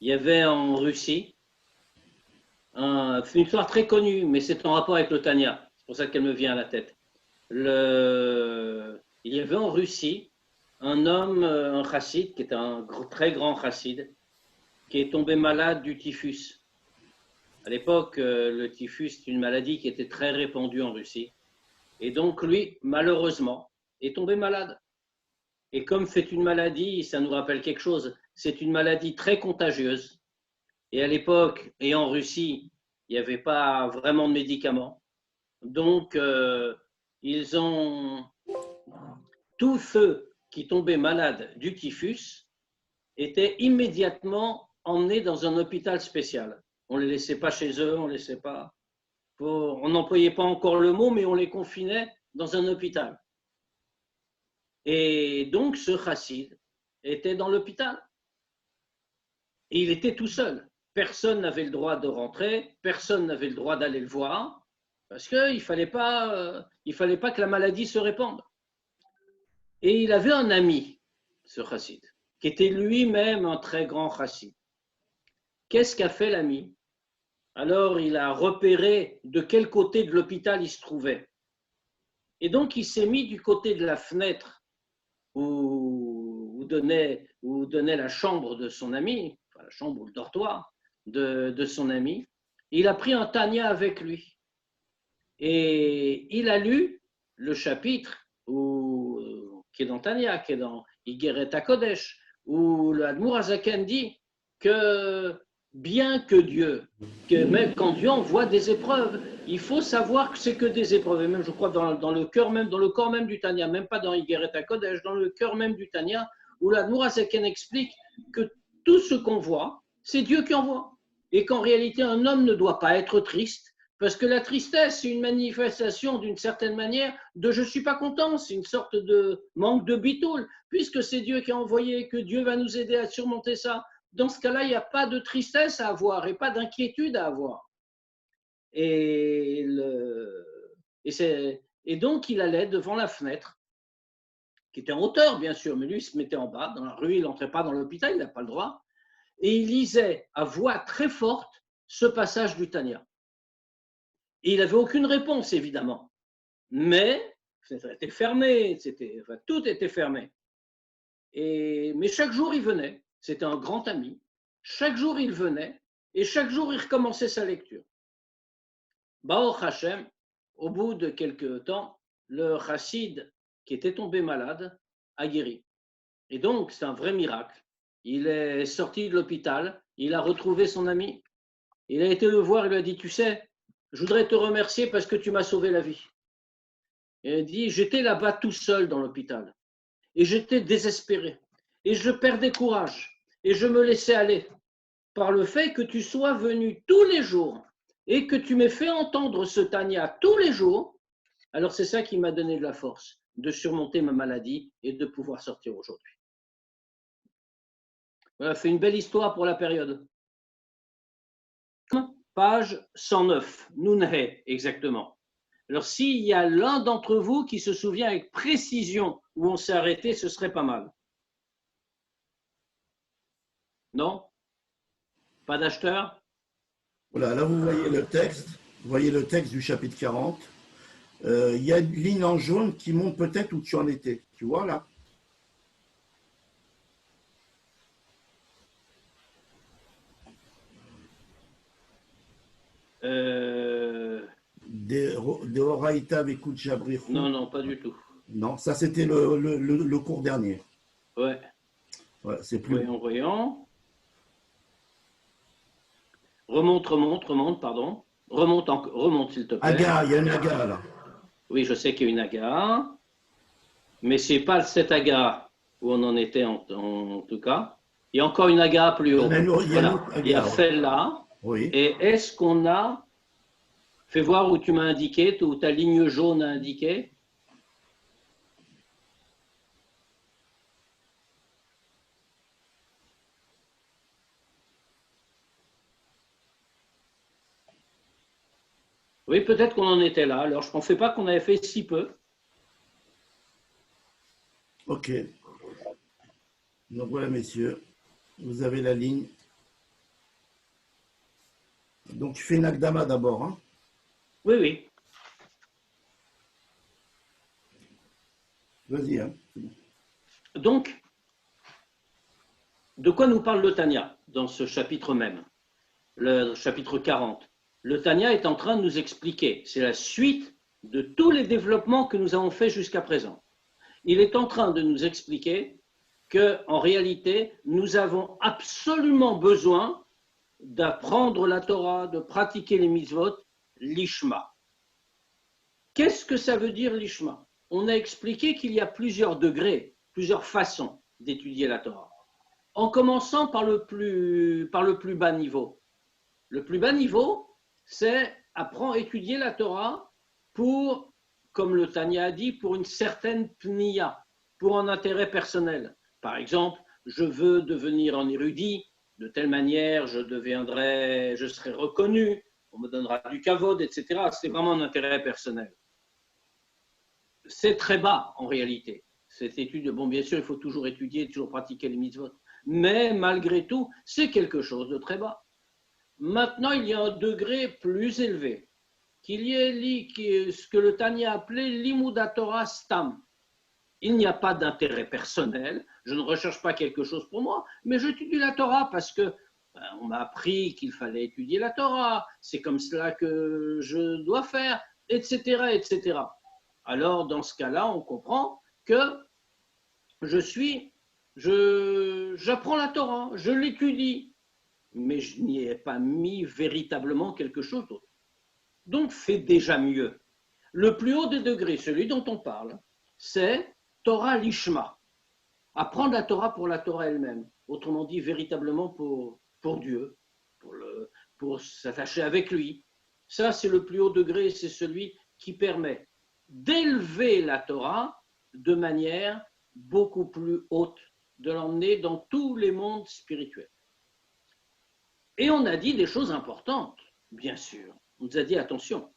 Il y avait en Russie, c'est une histoire très connue, mais c'est en rapport avec le Tanya. C'est pour ça qu'elle me vient à la tête. Il y avait en Russie un homme, un chassid, qui était un très grand chassid, qui est tombé malade du typhus. À l'époque, le typhus, c'est une maladie qui était très répandue en Russie. Et donc, lui, malheureusement, est tombé malade. Et comme c'est une maladie, ça nous rappelle quelque chose, c'est une maladie très contagieuse. Et à l'époque, et en Russie, il n'y avait pas vraiment de médicaments. Donc, ils ont tous ceux qui tombaient malades du typhus étaient immédiatement emmenés dans un hôpital spécial. On ne les laissait pas chez eux, on laissait pas. On n'employait pas encore le mot, mais on les confinait dans un hôpital. Et donc, ce chassid était dans l'hôpital. Et il était tout seul. Personne n'avait le droit de rentrer, personne n'avait le droit d'aller le voir, parce qu'il ne fallait pas que la maladie se répande. Et il avait un ami, ce chassid, qui était lui-même un très grand chassid. Qu'est-ce qu'a fait l'ami? Alors, il a repéré de quel côté de l'hôpital il se trouvait. Et donc, il s'est mis du côté de la fenêtre où donnait la chambre de son ami, enfin, la chambre ou le dortoir de son ami. Il a pris un Tanya avec lui. Et il a lu le chapitre qui est dans Tanya, qui est dans Igeret HaKodesh, où l'Admour Azaken dit que bien que Dieu, que même quand Dieu envoie des épreuves, il faut savoir que c'est que des épreuves. Et même, je crois, dans le cœur même, dans le corps même du Tanya, même pas dans Igeret HaKodesh, dans le cœur même du Tanya, où l'Admour Azaken explique que tout ce qu'on voit, c'est Dieu qui envoie. Et qu'en réalité, un homme ne doit pas être triste, parce que la tristesse, c'est une manifestation d'une certaine manière de je ne suis pas content, c'est une sorte de manque de bitoul, puisque c'est Dieu qui a envoyé, que Dieu va nous aider à surmonter ça. Dans ce cas-là, il n'y a pas de tristesse à avoir et pas d'inquiétude à avoir. Et, et donc, il allait devant la fenêtre, qui était en hauteur, bien sûr, mais lui, il se mettait en bas, dans la rue, il n'entrait pas dans l'hôpital, il n'a pas le droit, et il lisait à voix très forte ce passage du Tanya. Et il n'avait aucune réponse, évidemment. Mais c'était fermé, tout était fermé. Mais chaque jour, il venait. C'était un grand ami. Chaque jour, il venait et chaque jour, il recommençait sa lecture. Baruch Hashem, au bout de quelques temps, le chassid qui était tombé malade a guéri. Et donc, c'est un vrai miracle. Il est sorti de l'hôpital, il a retrouvé son ami. Il a été le voir, il lui a dit, tu sais, je voudrais te remercier parce que tu m'as sauvé la vie. Et il dit, j'étais là-bas tout seul dans l'hôpital. Et j'étais désespéré. Et je perdais courage. Et je me laissais aller. Par le fait que tu sois venu tous les jours et que tu m'aies fait entendre ce Tanya tous les jours, alors c'est ça qui m'a donné de la force de surmonter ma maladie et de pouvoir sortir aujourd'hui. Voilà, c'est une belle histoire pour la période. Page 109, Nunhe, exactement. Alors, s'il y a l'un d'entre vous qui se souvient avec précision où on s'est arrêté, ce serait pas mal. Non? Pas d'acheteur? Voilà, là vous voyez le texte du chapitre 40. Il y a une ligne en jaune qui montre peut-être où tu en étais. Tu vois là? De Horaïta Vekut Jabrichou. Non, pas du tout. Non, ça c'était le cours dernier. Ouais. Ouais, c'est plus. Voyons. Remonte, pardon. Remonte, s'il te plaît. Aga, il y a une aga là. Oui, je sais qu'il y a une aga. Mais ce n'est pas cette aga où on en était en tout cas. Il y a encore une aga plus haut. Il y a celle-là. Oui. Et est-ce qu'on a. Fais voir où tu m'as indiqué, où ta ligne jaune a indiqué. Oui, peut-être qu'on en était là. Alors, je ne pensais pas qu'on avait fait si peu. Ok. Donc voilà, messieurs, vous avez la ligne. Donc tu fais une Akdama d'abord. Hein. Oui, oui. Vas-y. Hein. Donc, de quoi nous parle le Tanya dans ce chapitre même, le chapitre 40? Le Tanya est en train de nous expliquer, c'est la suite de tous les développements que nous avons faits jusqu'à présent. Il est en train de nous expliquer qu'en réalité, nous avons absolument besoin d'apprendre la Torah, de pratiquer les mitzvot, l'ishma. Qu'est-ce que ça veut dire l'ishma? On a expliqué qu'il y a plusieurs degrés, plusieurs façons d'étudier la Torah. En commençant par le plus bas niveau. Le plus bas niveau, c'est apprendre à étudier la Torah pour, comme le Tanya a dit, pour une certaine pniya, pour un intérêt personnel. Par exemple, je veux devenir un érudit, de telle manière je serai reconnu, on me donnera du kavod, etc. C'est vraiment un intérêt personnel. C'est très bas en réalité. Cette étude, bon, bien sûr, il faut toujours étudier, toujours pratiquer les mitzvot. Mais malgré tout, c'est quelque chose de très bas. Maintenant, il y a un degré plus élevé, qu'il y ait ce que le Tanya appelait l'Imuda Torah Stam. Il n'y a pas d'intérêt personnel, je ne recherche pas quelque chose pour moi, mais j'étudie la Torah parce que on m'a appris qu'il fallait étudier la Torah, c'est comme cela que je dois faire, etc., etc. Alors, dans ce cas-là, on comprend que j'apprends la Torah, je l'étudie, mais je n'y ai pas mis véritablement quelque chose d'autre. Donc, fais déjà mieux. Le plus haut des degrés, celui dont on parle, c'est Torah Lishma. Apprendre la Torah pour la Torah elle-même. Autrement dit, véritablement pour Dieu, pour s'attacher avec lui. Ça, c'est le plus haut degré, c'est celui qui permet d'élever la Torah de manière beaucoup plus haute, de l'emmener dans tous les mondes spirituels. Et on a dit des choses importantes, bien sûr. On nous a dit, attention,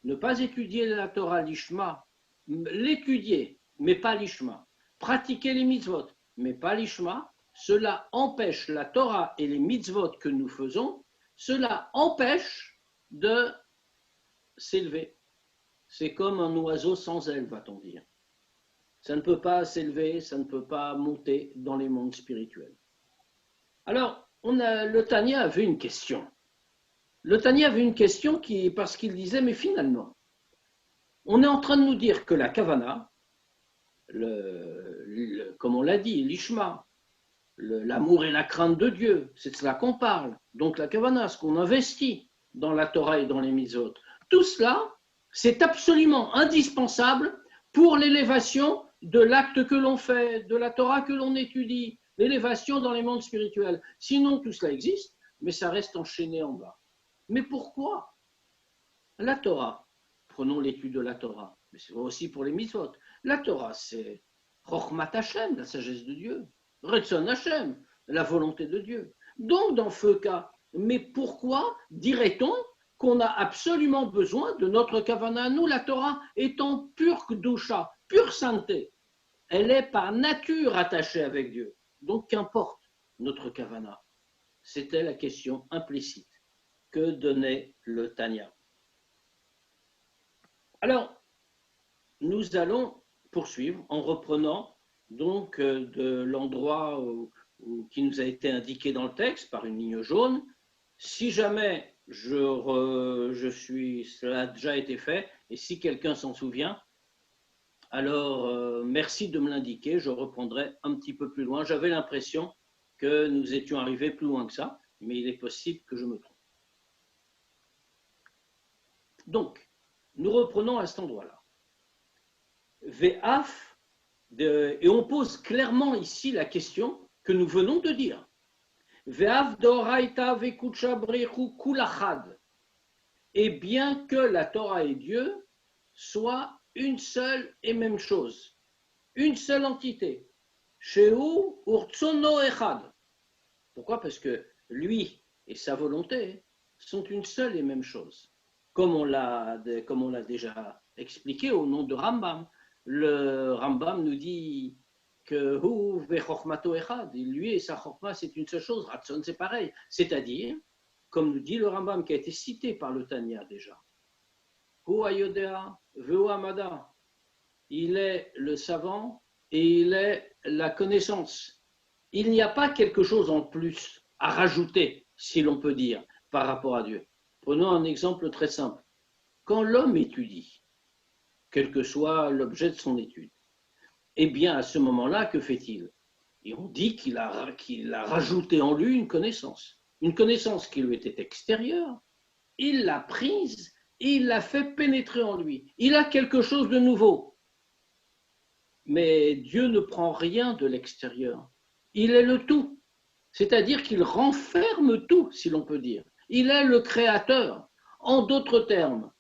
ne pas étudier la Torah l'ishma, l'étudier, mais pas l'ishma. Pratiquer les mitzvot, mais pas l'ishma, cela empêche la Torah et les mitzvot que nous faisons, cela empêche de s'élever. C'est comme un oiseau sans aile, va-t-on dire. Ça ne peut pas s'élever, ça ne peut pas monter dans les mondes spirituels. Alors, le Tanya avait une question. Le Tanya avait une question parce qu'il disait, mais finalement, on est en train de nous dire que la kavana, comme on l'a dit, l'ishma, l'amour et la crainte de Dieu, c'est de cela qu'on parle. Donc la kavana, ce qu'on investit dans la Torah et dans les mitzvot, tout cela, c'est absolument indispensable pour l'élévation de l'acte que l'on fait, de la Torah que l'on étudie, l'élévation dans les mondes spirituels. Sinon, tout cela existe, mais ça reste enchaîné en bas. Mais pourquoi? La Torah, prenons l'étude de la Torah, mais c'est aussi pour les mitzvot. La Torah, c'est Chochmat Hashem, la sagesse de Dieu, Retzon Hashem, la volonté de Dieu. Donc, dans ce cas, mais pourquoi dirait-on qu'on a absolument besoin de notre kavana? Nous, la Torah étant pure kedusha, pure sainteté, elle est par nature attachée avec Dieu. Donc, qu'importe notre kavana? C'était la question implicite que donnait le Tanya. Alors, nous allons poursuivre en reprenant donc de l'endroit qui nous a été indiqué dans le texte par une ligne jaune. Si jamais cela a déjà été fait, et si quelqu'un s'en souvient, alors merci de me l'indiquer, je reprendrai un petit peu plus loin. J'avais l'impression que nous étions arrivés plus loin que ça, mais il est possible que je me trompe. Donc, nous reprenons à cet endroit-là. Ve'af, et on pose clairement ici la question que nous venons de dire. Ve'af d'oraita ve'kucha brechu kulachad. Et bien que la Torah et Dieu soient une seule et même chose, une seule entité. Shehu urtsono echad. Pourquoi? Parce que lui et sa volonté sont une seule et même chose. Comme on l'a déjà expliqué au nom de Rambam. Le Rambam nous dit que lui et sa chokma, c'est une seule chose. Ratson, c'est pareil. C'est-à-dire comme nous dit le Rambam, qui a été cité par le Tanya déjà. Hu hayodea vehu hamada. Il est le savant et il est la connaissance. Il n'y a pas quelque chose en plus à rajouter, si l'on peut dire, par rapport à Dieu. Prenons un exemple très simple. Quand l'homme étudie, quel que soit l'objet de son étude, eh bien, à ce moment-là, que fait-il? Et on dit qu'il a rajouté en lui une connaissance qui lui était extérieure. Il l'a prise et il l'a fait pénétrer en lui. Il a quelque chose de nouveau. Mais Dieu ne prend rien de l'extérieur. Il est le tout. C'est-à-dire qu'il renferme tout, si l'on peut dire. Il est le créateur. En d'autres termes,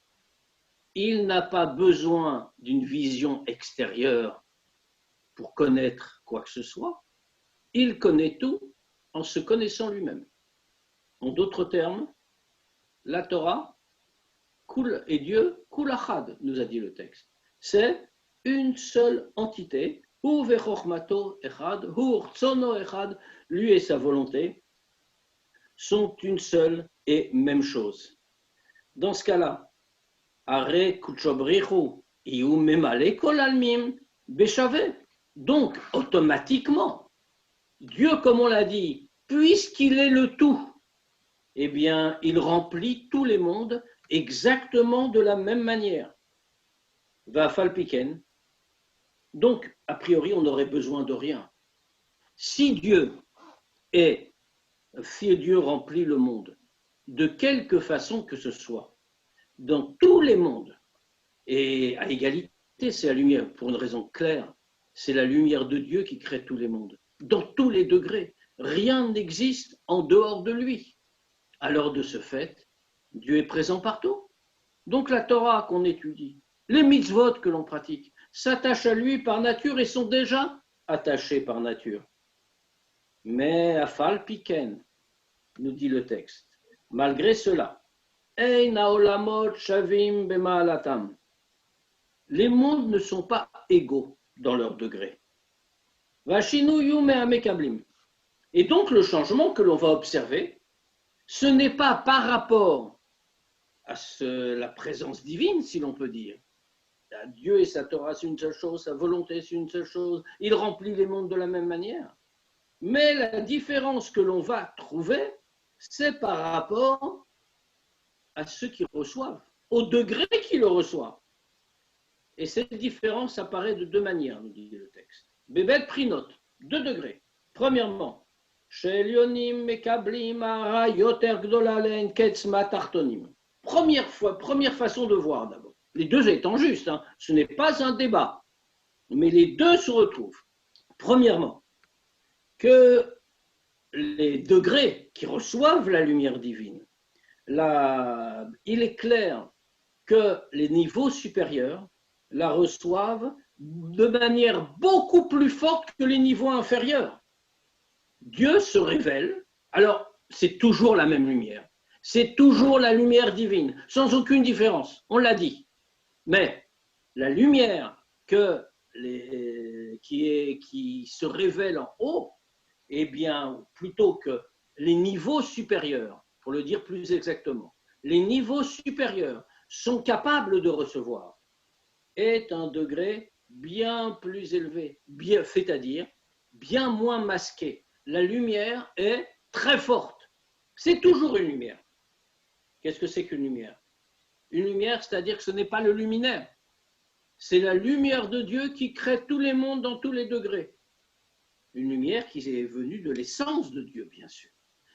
il n'a pas besoin d'une vision extérieure pour connaître quoi que ce soit. Il connaît tout en se connaissant lui-même. En d'autres termes, la Torah et Dieu, kul achad, nous a dit le texte. C'est une seule entité, hu vechormato echad, hu urtzono echad, lui et sa volonté sont une seule et même chose. Dans ce cas-là, are kuchobrichu iu memale kol almim beshave. Donc, automatiquement, Dieu, comme on l'a dit, puisqu'il est le tout, eh bien, il remplit tous les mondes exactement de la même manière. Va falpiken. Donc, a priori, on n'aurait besoin de rien. Si Dieu remplit le monde, de quelque façon que ce soit, dans tous les mondes, et à égalité, c'est la lumière, pour une raison claire, c'est la lumière de Dieu qui crée tous les mondes, dans tous les degrés. Rien n'existe en dehors de lui. Alors, de ce fait, Dieu est présent partout. Donc, la Torah qu'on étudie, les mitzvot que l'on pratique, s'attachent à lui par nature et sont déjà attachés par nature. Mais afal piken, nous dit le texte, malgré cela, ein haolamot shavim bema'alatam. Les mondes ne sont pas égaux dans leur degré. Vashinu yume amekablim. Et donc le changement que l'on va observer, ce n'est pas par rapport à la présence divine, si l'on peut dire. Dieu et sa Torah, c'est une seule chose, sa volonté, c'est une seule chose. Il remplit les mondes de la même manière. Mais la différence que l'on va trouver, c'est par rapport à ceux qui reçoivent, au degré qui le reçoivent. Et cette différence apparaît de deux manières, nous dit le texte. Bébet prinot, 2 degrés. Premièrement, Shelionim mekablim ara yoter gdolalen ketzma tartonim. Première façon de voir d'abord. Les deux étant justes, hein, ce n'est pas un débat, mais les deux se retrouvent. Premièrement, que les degrés qui reçoivent la lumière divine, il est clair que les niveaux supérieurs la reçoivent de manière beaucoup plus forte que les niveaux inférieurs. Dieu se révèle, alors c'est toujours la même lumière, c'est toujours la lumière divine, sans aucune différence, on l'a dit. Mais la lumière qui se révèle en haut, eh bien, plutôt que les niveaux supérieurs, pour le dire plus exactement, les niveaux supérieurs sont capables de recevoir, est un degré bien plus élevé, c'est-à-dire bien moins masqué. La lumière est très forte. C'est toujours une lumière. Qu'est-ce que c'est qu'une lumière? Une lumière, c'est-à-dire que ce n'est pas le luminaire. C'est la lumière de Dieu qui crée tous les mondes dans tous les degrés. Une lumière qui est venue de l'essence de Dieu, bien sûr.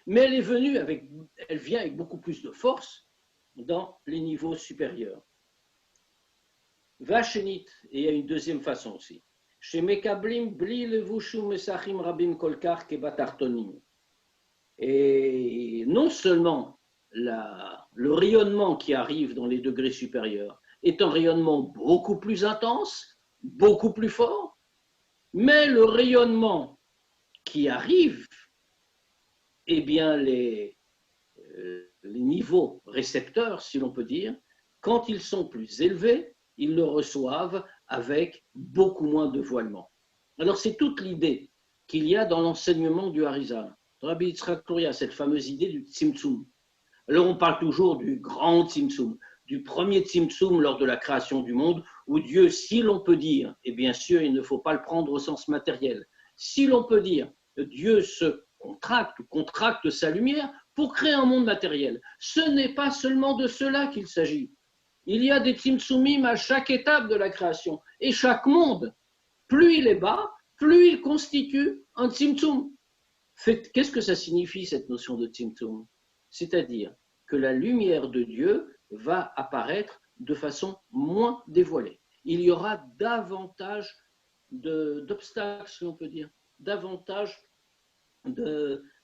Mais elle vient avec beaucoup plus de force dans les niveaux supérieurs. Vachenit, et il y a une deuxième façon aussi. Chez Mekablim, bli levushu mesachim rabim kolkar kebatartonim. Et non seulement le rayonnement qui arrive dans les degrés supérieurs est un rayonnement beaucoup plus intense, beaucoup plus fort, mais le rayonnement qui arrive, eh bien les niveaux récepteurs, si l'on peut dire, quand ils sont plus élevés, ils le reçoivent avec beaucoup moins de voilement. Alors c'est toute l'idée qu'il y a dans l'enseignement du Harizal. Rabbi Yitzhak Luria, cette fameuse idée du Tzimtzum. Alors on parle toujours du grand Tzimtzum, du premier Tzimtzum lors de la création du monde, où Dieu, si l'on peut dire, et bien sûr il ne faut pas le prendre au sens matériel, si l'on peut dire que Dieu se contracte sa lumière pour créer un monde matériel, ce n'est pas seulement de cela qu'il s'agit. Il y a des Tzimtzumim à chaque étape de la création, et chaque monde, plus il est bas, plus il constitue un Tzimtzum. Qu'est-ce que ça signifie cette notion de Tzimtzum? C'est-à-dire que la lumière de Dieu va apparaître de façon moins dévoilée. Il y aura davantage d'obstacles, si on peut dire, davantage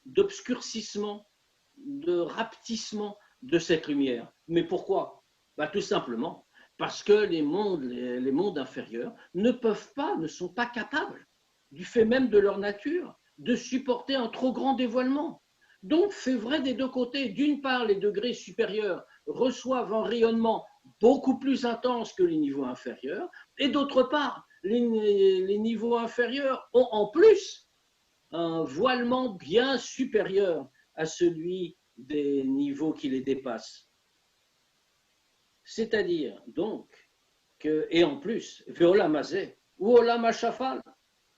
d'obscurcissement, de rapetissement de cette lumière. Mais pourquoi? Tout simplement parce que les mondes inférieurs ne sont pas capables, du fait même de leur nature, de supporter un trop grand dévoilement. Donc, c'est vrai des deux côtés. D'une part, les degrés supérieurs reçoivent un rayonnement beaucoup plus intense que les niveaux inférieurs, et d'autre part, les niveaux inférieurs ont en plus un voilement bien supérieur à celui des niveaux qui les dépassent. C'est-à-dire, donc, et en plus, Veola Mazé ou Olam HaShafal,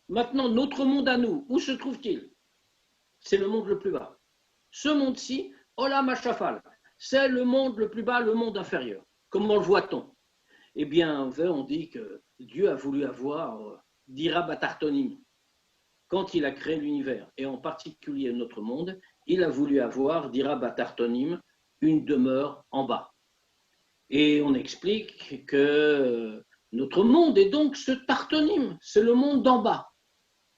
maintenant, notre monde à nous, où se trouve-t-il? C'est le monde le plus bas. Ce monde-ci, Olam HaShafal, c'est le monde le plus bas, le monde inférieur. Comment le voit-on? Eh bien, on dit que Dieu a voulu avoir Dira Batartonim. Quand il a créé l'univers, et en particulier notre monde, il a voulu avoir Dira Batartonim, une demeure en bas. Et on explique que notre monde est donc ce Tartonim, c'est le monde d'en bas.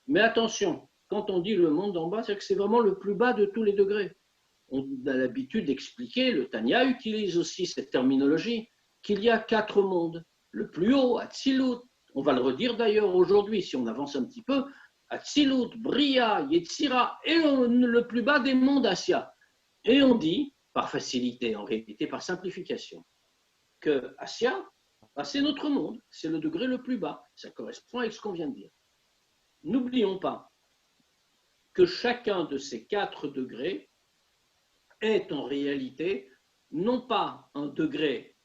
Mais attention, quand on dit le monde d'en bas, c'est que c'est vraiment le plus bas de tous les degrés. On a l'habitude d'expliquer, le Tanya utilise aussi cette terminologie, qu'il y a 4 mondes. Le plus haut, Atzilut, on va le redire d'ailleurs aujourd'hui, si on avance un petit peu, Atzilut, Bria, Yetzira, et le plus bas des mondes, Asya. Et on dit, par facilité, en réalité, par simplification, que Asya, c'est notre monde, c'est le degré le plus bas. Ça correspond avec ce qu'on vient de dire. N'oublions pas que chacun de ces 4 degrés est en réalité non pas un degré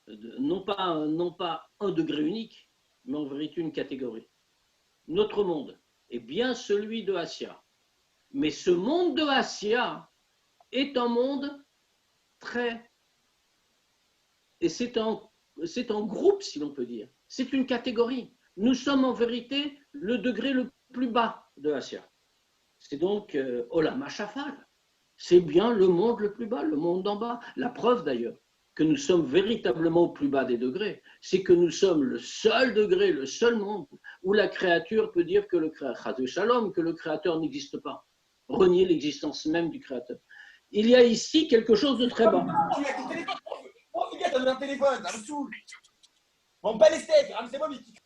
non pas un degré unique, mais en vérité une catégorie. Notre monde est bien celui de Asya, mais ce monde de Asya est un monde très... Et c'est un groupe, si l'on peut dire. C'est une catégorie. Nous sommes en vérité le degré le plus bas de Asya. C'est donc Olam HaShafal. C'est bien le monde le plus bas, le monde d'en bas. La preuve d'ailleurs que nous sommes véritablement au plus bas des degrés, c'est que nous sommes le seul degré, le seul monde où la créature peut dire que le créateur n'existe pas. Renier l'existence même du créateur. Il y a ici quelque chose de très bas. Oh, les gars, t'as donné un téléphone, ça me saoule. Bon, pas les steaks, c'est-moi vite.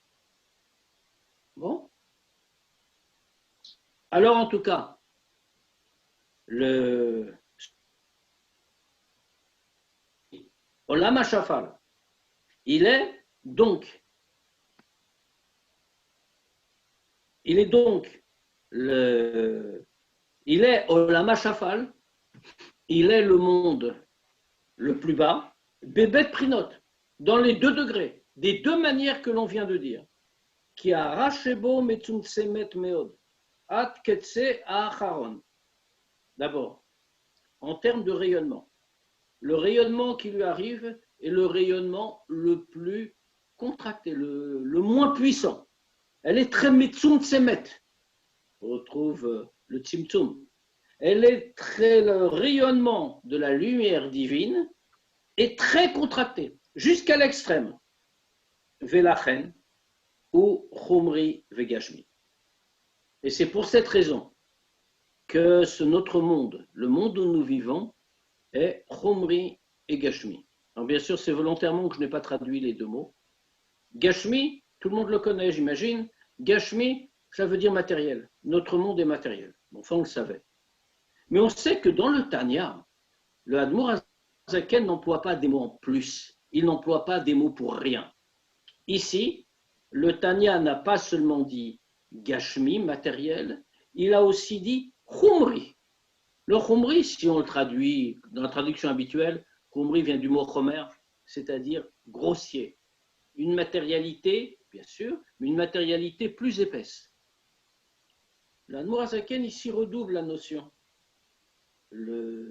Bon. Alors, en tout cas, le Olam HaShafal, il est donc Olam HaShafal, il est le monde le plus bas, Bébet Prinot, dans les 2 degrés, des 2 manières que l'on vient de dire. Qui a rachebo metzumtsemet meod, at ketse acharon. D'abord, en termes de rayonnement, le rayonnement qui lui arrive est le rayonnement le plus contracté, le moins puissant. Elle est très metzumtsemet. On retrouve le tzimtzum. Le rayonnement de la lumière divine est très contracté, jusqu'à l'extrême. Velachen ou Chumri Vegashmi. Et c'est pour cette raison que notre monde, le monde où nous vivons, est Chumri et Gashmi. Alors bien sûr, c'est volontairement que je n'ai pas traduit les 2 mots. Gashmi, tout le monde le connaît, j'imagine. Gashmi, ça veut dire matériel. Notre monde est matériel. Enfin, on le savait. Mais on sait que dans le Tanya, le Admour HaZaken n'emploie pas des mots en plus. Il n'emploie pas des mots pour rien. Ici, le Tanya n'a pas seulement dit Gashmi, matériel, il a aussi dit Chumri, Le Khomri, si on le traduit dans la traduction habituelle, Khomri vient du mot Khomer, c'est-à-dire grossier. Une matérialité, bien sûr, mais une matérialité plus épaisse. L'Admour Hazaken ici redouble la notion. Une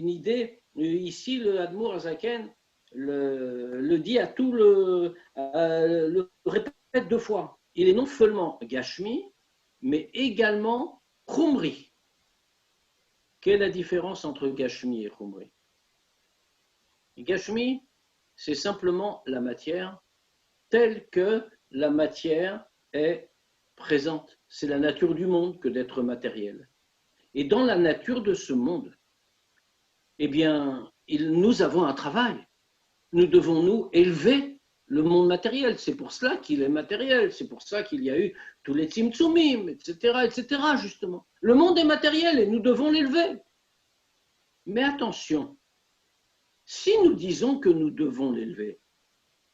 idée, ici le Admour Hazaken le dit à tout le répète 2 fois. Il est non seulement Gashmi, mais également Khumri. Quelle est la différence entre Gashmi et Khumri? Gashmi, c'est simplement la matière telle que la matière est présente. C'est la nature du monde que d'être matériel. Et dans la nature de ce monde, eh bien, nous avons un travail. Nous devons nous élever le monde matériel. C'est pour cela qu'il est matériel. C'est pour ça qu'il y a eu tous les tzimtzumim, etc., justement. Le monde est matériel et nous devons l'élever. Mais attention, si nous disons que nous devons l'élever,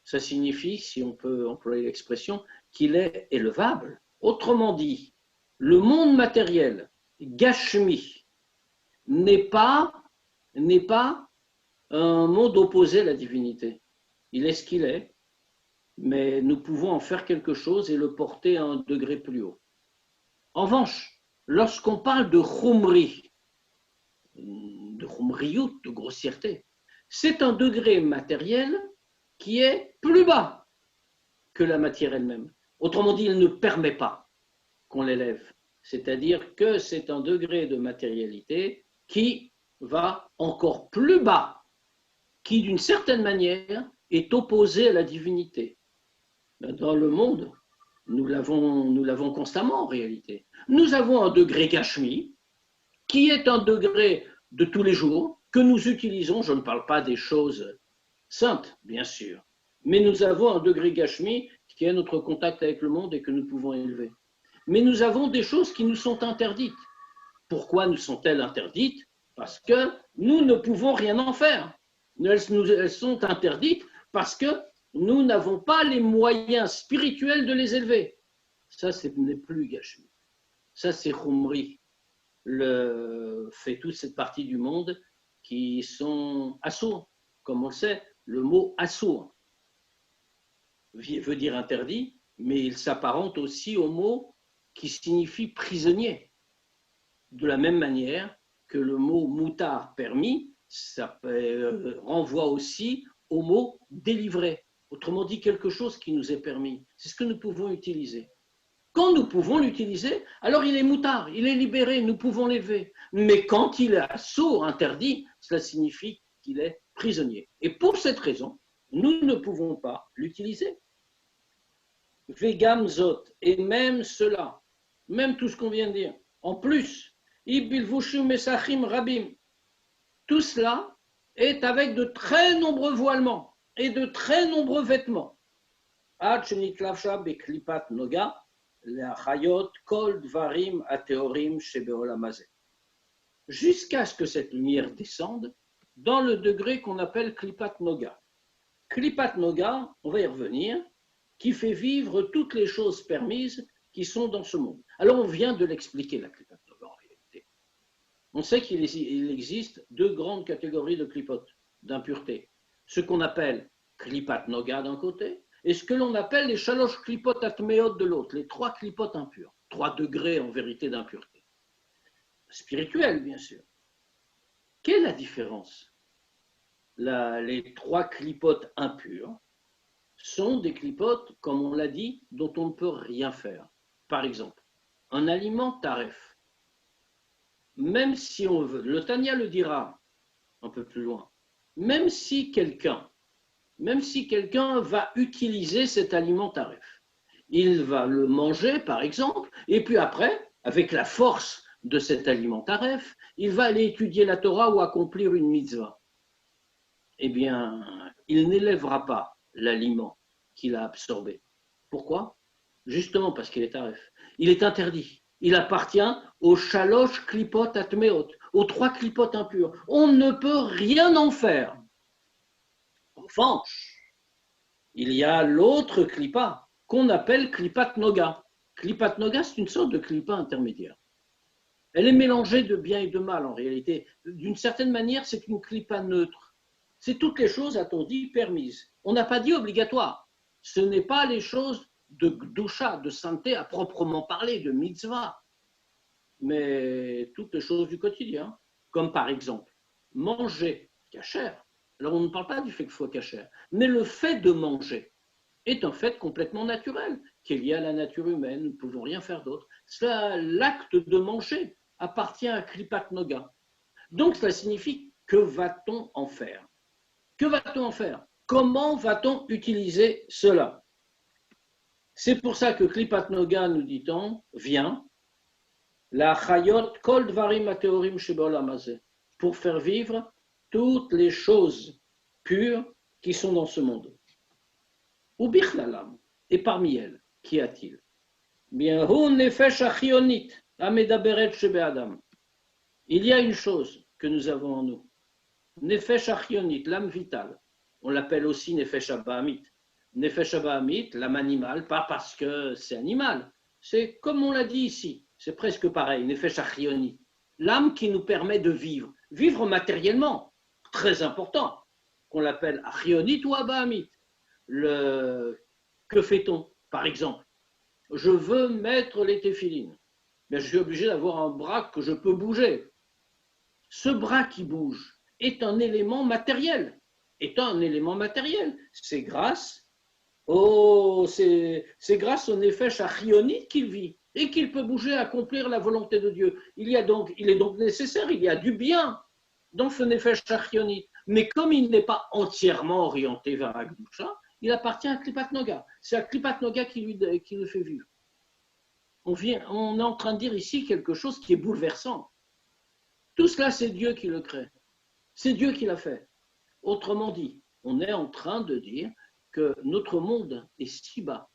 ça signifie, si on peut employer l'expression, qu'il est élevable. Autrement dit, le monde matériel, Gashmi, n'est pas un monde opposé à la divinité. Il est ce qu'il est, mais nous pouvons en faire quelque chose et le porter à un degré plus haut. En revanche, lorsqu'on parle de Khumri, de Khumriyut, de grossièreté, c'est un degré matériel qui est plus bas que la matière elle-même. Autrement dit, il ne permet pas qu'on l'élève. C'est-à-dire que c'est un degré de matérialité qui va encore plus bas, qui d'une certaine manière est opposé à la divinité. Dans le monde, nous l'avons constamment en réalité. Nous avons un degré Gashmi, qui est un degré de tous les jours, que nous utilisons, je ne parle pas des choses saintes, bien sûr, mais nous avons un degré Gashmi qui est notre contact avec le monde et que nous pouvons élever. Mais nous avons des choses qui nous sont interdites. Pourquoi nous sont-elles interdites? Parce que nous ne pouvons rien en faire. Elles sont interdites parce que nous n'avons pas les moyens spirituels de les élever. Ça, ce n'est plus Gashmi. Ça, c'est Khumri. Fait toute cette partie du monde qui sont assourds. Comme on le sait, le mot assourd veut dire interdit, mais il s'apparente aussi au mot qui signifie prisonnier. De la même manière que le mot moutar, permis, ça renvoie aussi au mot délivré. Autrement dit, quelque chose qui nous est permis. C'est ce que nous pouvons utiliser. Quand nous pouvons l'utiliser, alors il est moutard, il est libéré, nous pouvons l'élever. Mais quand il est assourd, interdit, cela signifie qu'il est prisonnier. Et pour cette raison, nous ne pouvons pas l'utiliser. Vegamzot, et même cela, même tout ce qu'on vient de dire, en plus, Ibilvushim Mesachim Rabim, tout cela est avec de très nombreux voilements et de très nombreux vêtements. Ad Shenitlavsha Beklipat Noga, jusqu'à ce que cette lumière descende dans le degré qu'on appelle Klipat Noga. Klipat Noga, on va y revenir, qui fait vivre toutes les choses permises qui sont dans ce monde. Alors on vient de l'expliquer, la Klipat Noga en réalité. On sait qu'il existe 2 grandes catégories de klipot, d'impureté. Ce qu'on appelle Klipat Noga d'un côté, et ce que l'on appelle les shalosh klipot atmeot de l'autre, les 3 klipot impurs, 3 degrés en vérité d'impureté. Spirituelle, bien sûr. Quelle est la différence? Les 3 klipot impurs sont des klipot, comme on l'a dit, dont on ne peut rien faire. Par exemple, un aliment taref. Même si on veut, le Tanya le dira un peu plus loin, même si quelqu'un va utiliser cet aliment taref. Il va le manger, par exemple, et puis après, avec la force de cet aliment taref, il va aller étudier la Torah ou accomplir une mitzvah. Eh bien, il n'élèvera pas l'aliment qu'il a absorbé. Pourquoi? Justement parce qu'il est taref. Il est interdit. Il appartient aux shalosh klipot atmeot, aux 3 klipot impurs. On ne peut rien en faire. En revanche, il y a l'autre klipa qu'on appelle klipat noga. Klipat Noga, c'est une sorte de klipa intermédiaire. Elle est mélangée de bien et de mal en réalité. D'une certaine manière, c'est une klipa neutre. C'est toutes les choses, a-t-on dit, permises. On n'a pas dit obligatoire. Ce n'est pas les choses de gdusha, de sainteté à proprement parler, de mitzvah, mais toutes les choses du quotidien, comme par exemple manger cachère. Alors on ne parle pas du fait qu'il faut cachère, mais le fait de manger est un fait complètement naturel, qui est lié à la nature humaine, nous ne pouvons rien faire d'autre. L'acte de manger appartient à Klipat Noga. Donc cela signifie, que va-t-on en faire? Que va-t-on en faire? Comment va-t-on utiliser cela? C'est pour ça que Klipat Noga, nous dit-on, vient, la chayot kol dvarim ateorim shebolam hazeh, pour faire vivre toutes les choses pures qui sont dans ce monde. Ou bichlalam, et parmi elles, qu'y a-t-il? Bien, hu nefesh achionit, amedaberet shebeadam. Il y a une chose que nous avons en nous. Nefesh achionit, l'âme vitale. On l'appelle aussi nefesh abahamit. Nefesh abahamit, l'âme animale, pas parce que c'est animal. C'est comme on l'a dit ici, c'est presque pareil, nefesh achionit. L'âme qui nous permet de vivre. Vivre matériellement, très important, qu'on l'appelle achionit ou abahamit. Que fait-on, par exemple? Je veux mettre les téphilines, mais je suis obligé d'avoir un bras que je peux bouger. Ce bras qui bouge est un élément matériel. C'est grâce au nefesh achionit qu'il vit et qu'il peut bouger, accomplir la volonté de Dieu. Il est donc nécessaire, il y a du bien dans ce nefesh achionit. Mais comme il n'est pas entièrement orienté vers la gdusha, il appartient à Klipat Noga. C'est à Klipat Noga qui le fait vivre. On est en train de dire ici quelque chose qui est bouleversant. Tout cela, c'est Dieu qui le crée. C'est Dieu qui l'a fait. Autrement dit, on est en train de dire que notre monde est si bas,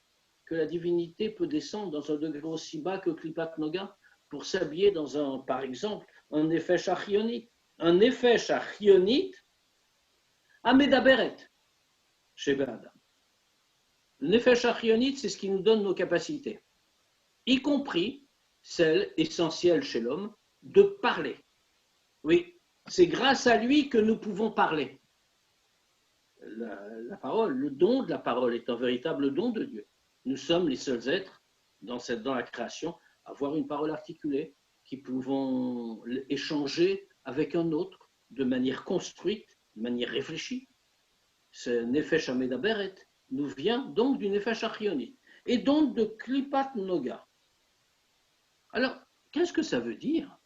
que la divinité peut descendre dans un degré aussi bas que Klipat Noga pour s'habiller dans par exemple, un nefesh achionit. Un nefesh achionit à Medaberet, chez Adam. Le nefesh achionit, c'est ce qui nous donne nos capacités, y compris celles essentielles chez l'homme de parler. Oui, c'est grâce à lui que nous pouvons parler. La parole, le don de la parole est un véritable don de Dieu. Nous sommes les seuls êtres dans la création à avoir une parole articulée, qui pouvons échanger avec un autre de manière construite, de manière réfléchie. Ce nefesh amedaberet nous vient donc du nefesh achionit et donc de Klipat Noga. Alors, qu'est-ce que ça veut dire?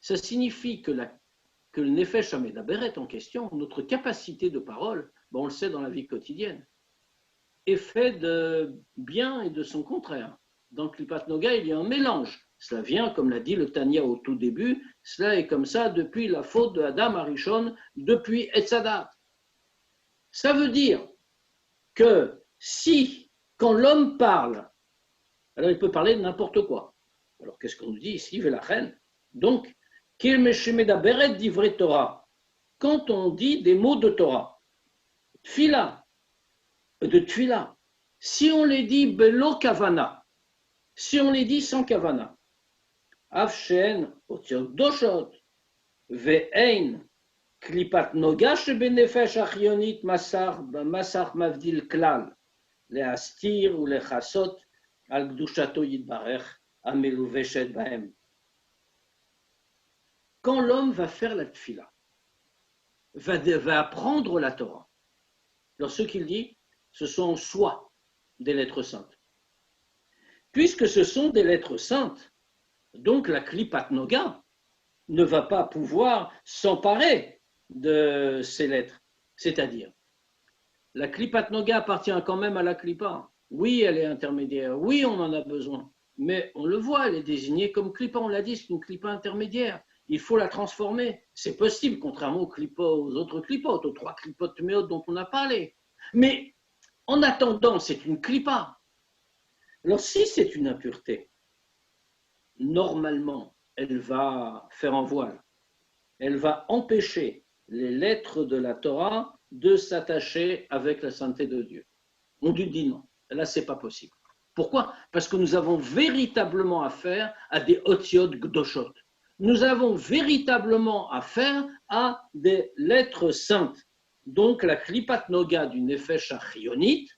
Ça signifie que le nefesh amedaberet en question, notre capacité de parole, on le sait dans la vie quotidienne, est fait de bien et de son contraire. Dans Klipat Noga, il y a un mélange. Cela vient, comme l'a dit le Tanya au tout début, cela est comme ça depuis la faute de Adam Arishon, depuis Etzadat. Ça veut dire que quand l'homme parle, alors il peut parler de n'importe quoi. Alors qu'est-ce qu'on nous dit ici, Velachen? Donc, Torah, quand on dit des mots de Torah, de Tfila, si on les dit belo kavana, si on les dit sans kavana, Afshen, Otiodoshot, Ve'ein, Klipat Noga, Shebenefesh Achionit, Masar Mavdil Klal, Leastir ou Lechasot, Al Gdushato Yitbarech, Ameluveshet Bahem. Quand l'homme va faire la tfila, va apprendre la Torah, alors ce qu'il dit, ce sont en soi des lettres saintes. Puisque ce sont des lettres saintes, donc la Klipat Noga ne va pas pouvoir s'emparer de ces lettres. C'est-à-dire, la Klipat Noga appartient quand même à la Klipa. Oui, elle est intermédiaire. Oui, on en a besoin. Mais on le voit, elle est désignée comme Klipa. On l'a dit, c'est une Klipa intermédiaire. Il faut la transformer. C'est possible, contrairement aux autres Klipot, aux 3 Klipot Meot dont on a parlé. Mais en attendant, c'est une Klipa. Alors, si c'est une impureté, normalement, elle va faire un voile. Elle va empêcher les lettres de la Torah de s'attacher avec la sainteté de Dieu. On lui dit non. Là, ce n'est pas possible. Pourquoi? Parce que nous avons véritablement affaire à des Otziot Gdoshot. Nous avons véritablement affaire à des lettres saintes. Donc la Klipat Noga du Nefesh Achionite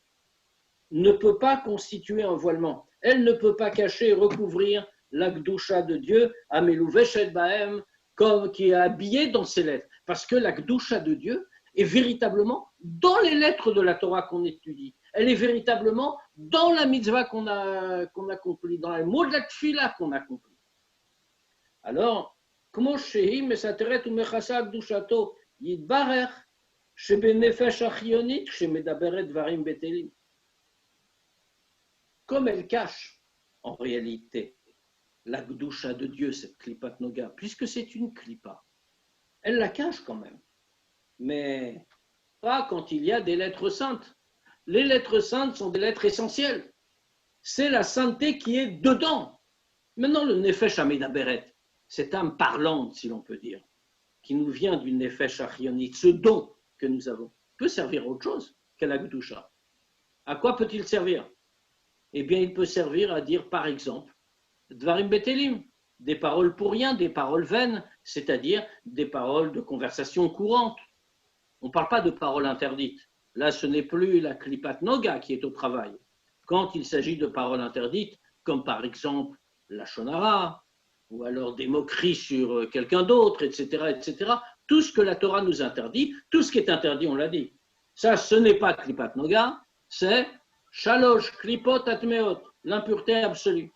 ne peut pas constituer un voilement. Elle ne peut pas cacher et recouvrir la Gdusha de Dieu, Amelouveshet Bahem, comme qui est habillée dans ces lettres. Parce que la Gdusha de Dieu est véritablement dans les lettres de la Torah qu'on étudie. Elle est véritablement dans la mitzvah qu'on a accomplie, dans le mot de la tfila qu'on a accompli. Alors, כמו שהיא מסתרת ומכסה קדושתו, יתברך שבנפש החיונית כשמדברת דברים בטלים. Comme elle cache, en réalité, la Gdusha de Dieu, cette Klipat Noga, puisque c'est une Klipa, elle la cache quand même, mais pas quand il y a des lettres saintes. Les lettres saintes sont des lettres essentielles. C'est la sainteté qui est dedans. Maintenant, le Nefesh Amedaberet, cette âme parlante, si l'on peut dire, qui nous vient du Nefesh Achionit, ce don que nous avons, peut servir à autre chose qu'à la Gdusha. À quoi peut-il servir? Eh bien, il peut servir à dire, par exemple, Dvarim Betelim, des paroles pour rien, des paroles vaines, c'est-à-dire des paroles de conversation courante. On ne parle pas de paroles interdites. Là, ce n'est plus la Klipat Noga qui est au travail. Quand il s'agit de paroles interdites, comme par exemple la Shonara, ou alors des moqueries sur quelqu'un d'autre, etc., etc., tout ce que la Torah nous interdit, tout ce qui est interdit, on l'a dit. Ça, ce n'est pas Klipat Noga, c'est Shalosh, Klipot, Atmeot, l'impureté absolue.